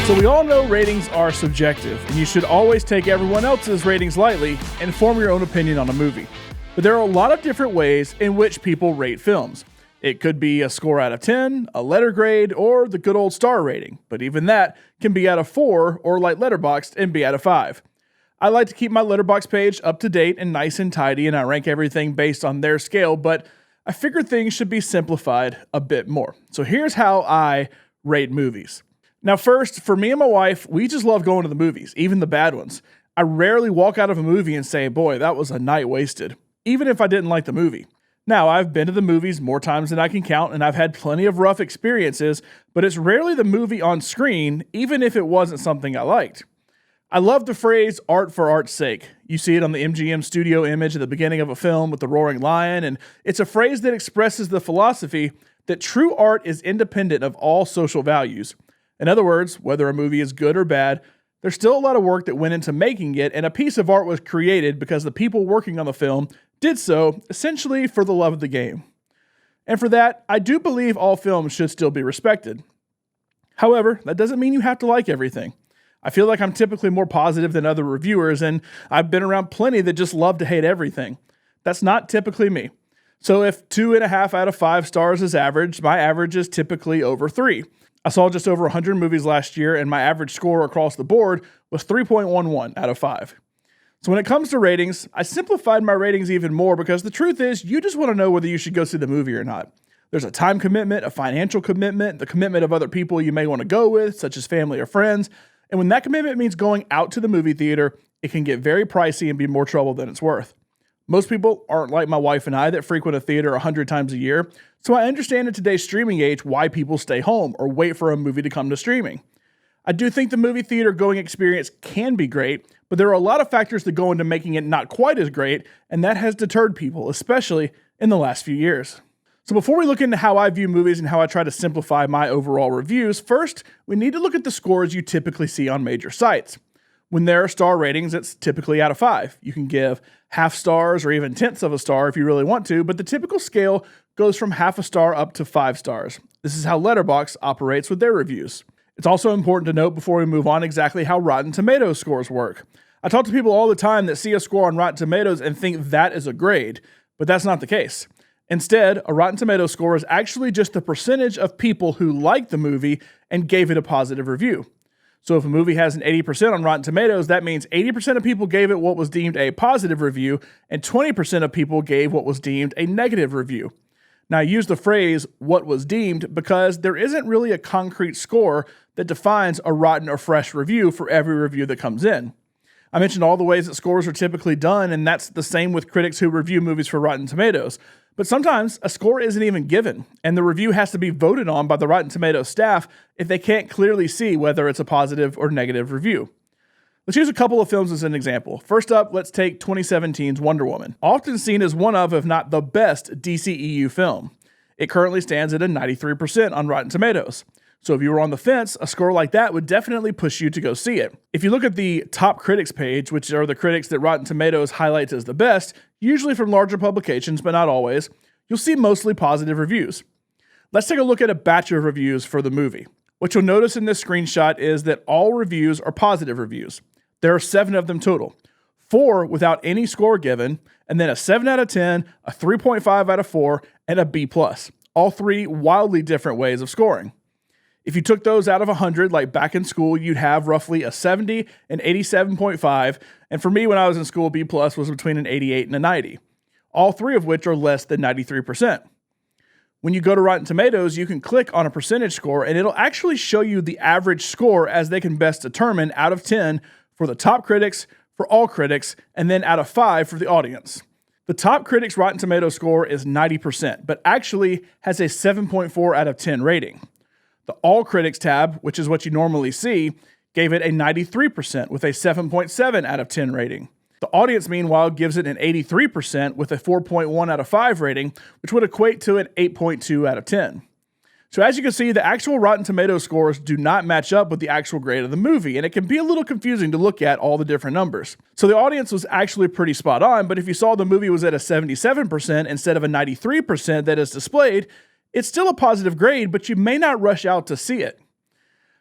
So we all know ratings are subjective, and you should always take everyone else's ratings lightly and form your own opinion on a movie. But there are a lot of different ways in which people rate films. It could be a score out of 10, a letter grade, or the good old star rating. But even that can be out of 4 or like Letterboxd and be out of 5. I like to keep my Letterboxd page up to date and nice and tidy, and I rank everything based on their scale, but I figure things should be simplified a bit more. So here's how I rate movies. Now first, for me and my wife, we just love going to the movies, even the bad ones. I rarely walk out of a movie and say, boy, that was a night wasted, even if I didn't like the movie. Now, I've been to the movies more times than I can count, and I've had plenty of rough experiences, but it's rarely the movie on screen, even if it wasn't something I liked. I love the phrase art for art's sake. You see it on the MGM studio image at the beginning of a film with the roaring lion, and it's a phrase that expresses the philosophy that true art is independent of all social values. In other words, whether a movie is good or bad, there's still a lot of work that went into making it, and a piece of art was created because the people working on the film did so essentially for the love of the game. And for that, I do believe all films should still be respected. However, that doesn't mean you have to like everything. I feel like I'm typically more positive than other reviewers, and I've been around plenty that just love to hate everything. That's not typically me. So if 2.5 out of 5 stars is average, my average is typically over 3. I saw just over 100 movies last year, and my average score across the board was 3.11 out of 5. So when it comes to ratings, I simplified my ratings even more because the truth is, you just want to know whether you should go see the movie or not. There's a time commitment, a financial commitment, the commitment of other people you may want to go with, such as family or friends. And when that commitment means going out to the movie theater, it can get very pricey and be more trouble than it's worth. Most people aren't like my wife and I that frequent a theater 100 times a year, so I understand in today's streaming age why people stay home or wait for a movie to come to streaming. I do think the movie theater going experience can be great, but there are a lot of factors that go into making it not quite as great, and that has deterred people, especially in the last few years. So before we look into how I view movies and how I try to simplify my overall reviews, first, we need to look at the scores you typically see on major sites. When there are star ratings, it's typically out of 5. You can give half stars or even tenths of a star if you really want to, but the typical scale goes from half a star up to 5 stars. This is how Letterboxd operates with their reviews. It's also important to note before we move on exactly how Rotten Tomatoes scores work. I talk to people all the time that see a score on Rotten Tomatoes and think that is a grade, but that's not the case. Instead, a Rotten Tomatoes score is actually just the percentage of people who liked the movie and gave it a positive review. So if a movie has an 80% on Rotten Tomatoes, that means 80% of people gave it what was deemed a positive review, and 20% of people gave what was deemed a negative review. Now, I use the phrase, what was deemed, because there isn't really a concrete score that defines a rotten or fresh review for every review that comes in. I mentioned all the ways that scores are typically done, and that's the same with critics who review movies for Rotten Tomatoes. But sometimes a score isn't even given, and the review has to be voted on by the Rotten Tomatoes staff if they can't clearly see whether it's a positive or negative review. Let's use a couple of films as an example. First up, let's take 2017's Wonder Woman, often seen as one of, if not the best, DCEU film. It currently stands at a 93% on Rotten Tomatoes. So if you were on the fence, a score like that would definitely push you to go see it. If you look at the top critics page, which are the critics that Rotten Tomatoes highlights as the best, usually from larger publications, but not always, you'll see mostly positive reviews. Let's take a look at a batch of reviews for the movie. What you'll notice in this screenshot is that all reviews are positive reviews. There are 7 of them total. 4 without any score given, and then a 7 out of 10, a 3.5 out of 4, and a B+. All 3 wildly different ways of scoring. If you took those out of 100, like back in school, you'd have roughly a 70, an 87.5, and for me when I was in school, B+ was between an 88 and a 90. All 3 of which are less than 93%. When you go to Rotten Tomatoes, you can click on a percentage score, and it'll actually show you the average score as they can best determine out of 10 for the top critics, for all critics, and then out of 5 for the audience. The top critics' Rotten Tomatoes score is 90%, but actually has a 7.4 out of 10 rating. The All Critics tab, which is what you normally see, gave it a 93% with a 7.7 out of 10 rating. The audience, meanwhile, gives it an 83% with a 4.1 out of 5 rating, which would equate to an 8.2 out of 10. So as you can see, the actual Rotten Tomatoes scores do not match up with the actual grade of the movie, and it can be a little confusing to look at all the different numbers. So the audience was actually pretty spot on, but if you saw the movie was at a 77% instead of a 93% that is displayed, it's still a positive grade, but you may not rush out to see it.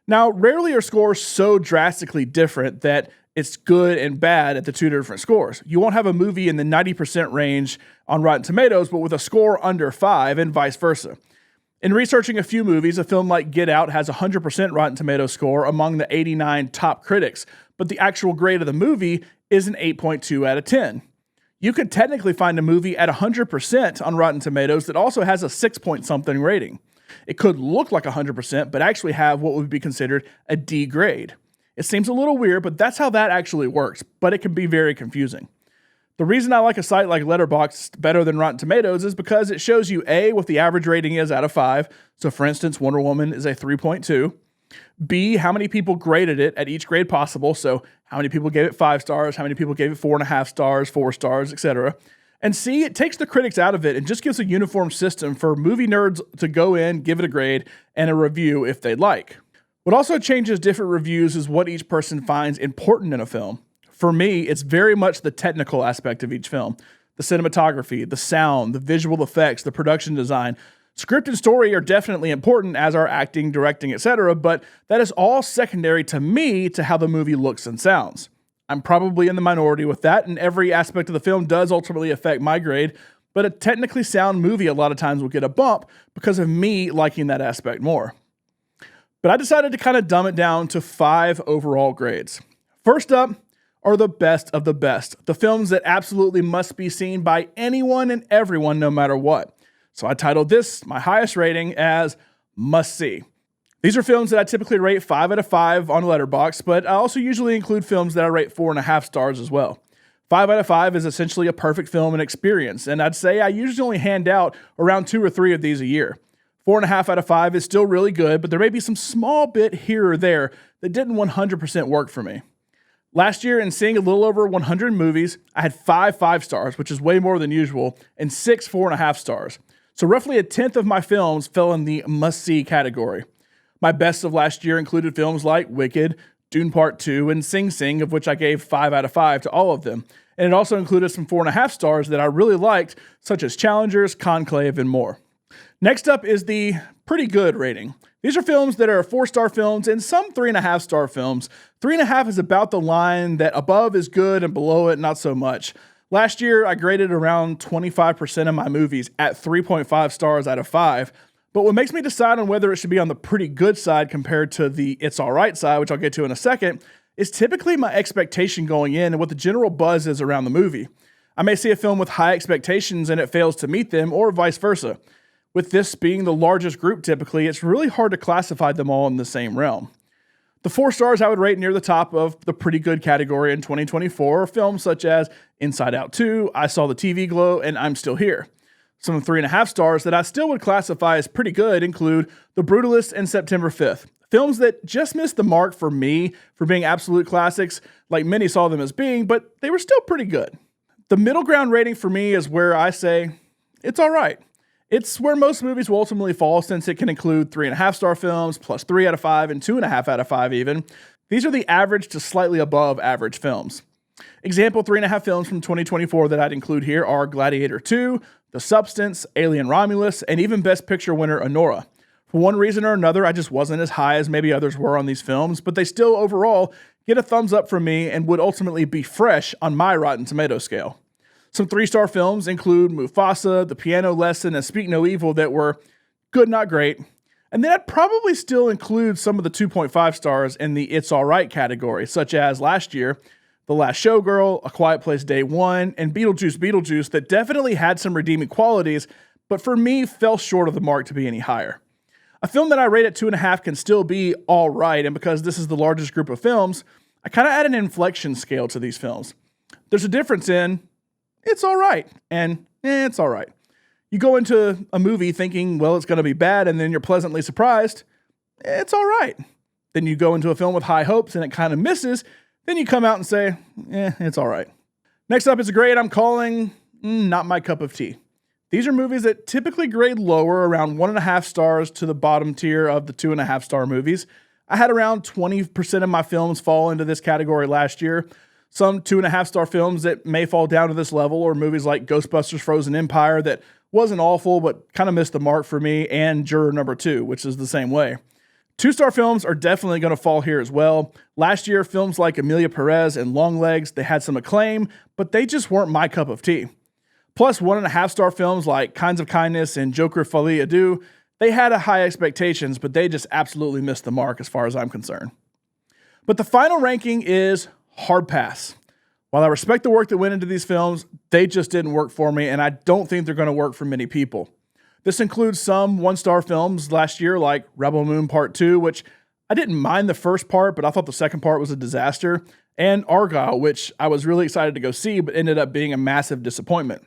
Now, rarely are scores so drastically different that it's good and bad at the two different scores. You won't have a movie in the 90% range on Rotten Tomatoes, but with a score under 5 and vice versa. In researching a few movies, a film like Get Out has a 100% Rotten Tomatoes score among the 89 top critics, but the actual grade of the movie is an 8.2 out of 10. You could technically find a movie at 100% on Rotten Tomatoes that also has a 6 point something rating. It could look like 100%, but actually have what would be considered a D grade. It seems a little weird, but that's how that actually works, but it can be very confusing. The reason I like a site like Letterboxd better than Rotten Tomatoes is because it shows you A, what the average rating is out of 5. So for instance, Wonder Woman is a 3.2. B, how many people graded it at each grade possible. So how many people gave it 5 stars, how many people gave it 4.5 stars, 4 stars, etc. And C, it takes the critics out of it and just gives a uniform system for movie nerds to go in, give it a grade, and a review if they'd like. What also changes different reviews is what each person finds important in a film. For me, it's very much the technical aspect of each film. The cinematography, the sound, the visual effects, the production design. Script and story are definitely important, as are acting, directing, etc., but that is all secondary to me to how the movie looks and sounds. I'm probably in the minority with that, and every aspect of the film does ultimately affect my grade, but a technically sound movie a lot of times will get a bump because of me liking that aspect more. But I decided to kind of dumb it down to 5 overall grades. First up are the best of the best, the films that absolutely must be seen by anyone and everyone no matter what. So I titled this, my highest rating, as Must See. These are films that I typically rate 5 out of 5 on Letterboxd, but I also usually include films that I rate 4.5 stars as well. 5 out of 5 is essentially a perfect film and experience, and I'd say I usually only hand out around 2 or 3 of these a year. 4.5 out of 5 is still really good, but there may be some small bit here or there that didn't 100% work for me. Last year, in seeing a little over 100 movies, I had 5 5 stars, which is way more than usual, and 6 4.5 stars. So roughly a tenth of my films fell in the must-see category. My best of last year included films like Wicked, Dune Part 2, and Sing Sing, of which I gave 5 out of 5 to all of them. And it also included some 4.5 stars that I really liked, such as Challengers, Conclave, and more. Next up is the pretty good rating. These are films that are 4-star films and some 3.5-star films. 3.5 is about the line that above is good and below it not so much. Last year, I graded around 25% of my movies at 3.5 stars out of 5. But what makes me decide on whether it should be on the pretty good side compared to the it's alright side, which I'll get to in a second, is typically my expectation going in and what the general buzz is around the movie. I may see a film with high expectations and it fails to meet them, or vice versa. With this being the largest group typically, it's really hard to classify them all in the same realm. The 4 stars I would rate near the top of the pretty good category in 2024 are films such as Inside Out 2, I Saw the TV Glow, and I'm Still Here. Some 3.5 stars that I still would classify as pretty good include The Brutalist and September 5th. Films that just missed the mark for me for being absolute classics, like many saw them as being, but they were still pretty good. The middle ground rating for me is where I say, it's alright. It's where most movies will ultimately fall, since it can include 3.5 star films, plus 3 out of 5, and 2.5 out of 5 even. These are the average to slightly above average films. Example 3.5 films from 2024 that I'd include here are Gladiator 2, The Substance, Alien Romulus, and even Best Picture winner Anora. For one reason or another, I just wasn't as high as maybe others were on these films, but they still overall get a thumbs up from me and would ultimately be fresh on my Rotten Tomatoes scale. Some 3-star films include Mufasa, The Piano Lesson, and Speak No Evil that were good, not great. And then I'd probably still include some of the 2.5 stars in the It's Alright category, such as last year, The Last Showgirl, A Quiet Place Day 1, and Beetlejuice, that definitely had some redeeming qualities, but for me fell short of the mark to be any higher. A film that I rate at 2.5 can still be alright, and because this is the largest group of films, I kind of add an inflection scale to these films. There's a difference in it's alright and it's alright. You go into a movie thinking, well, it's going to be bad, and then you're pleasantly surprised, it's alright. Then you go into a film with high hopes and it kind of misses, then you come out and say, it's alright. Next up is a grade I'm calling not my cup of tea. These are movies that typically grade lower, around 1.5 stars to the bottom tier of the 2.5 star movies. I had around 20% of my films fall into this category last year. Some 2.5 star films that may fall down to this level are movies like Ghostbusters Frozen Empire that wasn't awful but kind of missed the mark for me, and Juror Number 2, which is the same way. 2-star films are definitely going to fall here as well. Last year, films like Emilia Perez and Longlegs, they had some acclaim, but they just weren't my cup of tea. Plus, 1.5-star films like Kinds of Kindness and Joker Folie à Deux, they had high expectations, but they just absolutely missed the mark as far as I'm concerned. But the final ranking is hard pass. While I respect the work that went into these films, they just didn't work for me, and I don't think they're going to work for many people. This includes some 1-star films last year like Rebel Moon Part 2, which I didn't mind the first part, but I thought the second part was a disaster, and Argylle, which I was really excited to go see, but ended up being a massive disappointment.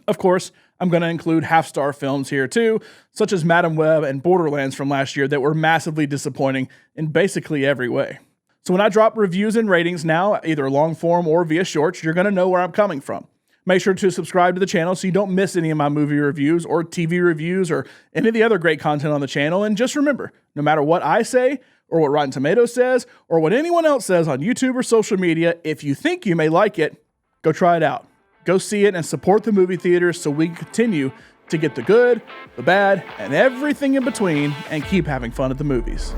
Of course, I'm going to include half-star films here too, such as Madame Web and Borderlands from last year that were massively disappointing in basically every way. So when I drop reviews and ratings now, either long form or via shorts, you're going to know where I'm coming from. Make sure to subscribe to the channel so you don't miss any of my movie reviews or TV reviews or any of the other great content on the channel. And just remember, no matter what I say or what Rotten Tomatoes says or what anyone else says on YouTube or social media, if you think you may like it, go try it out. Go see it and support the movie theaters so we can continue to get the good, the bad, and everything in between and keep having fun at the movies.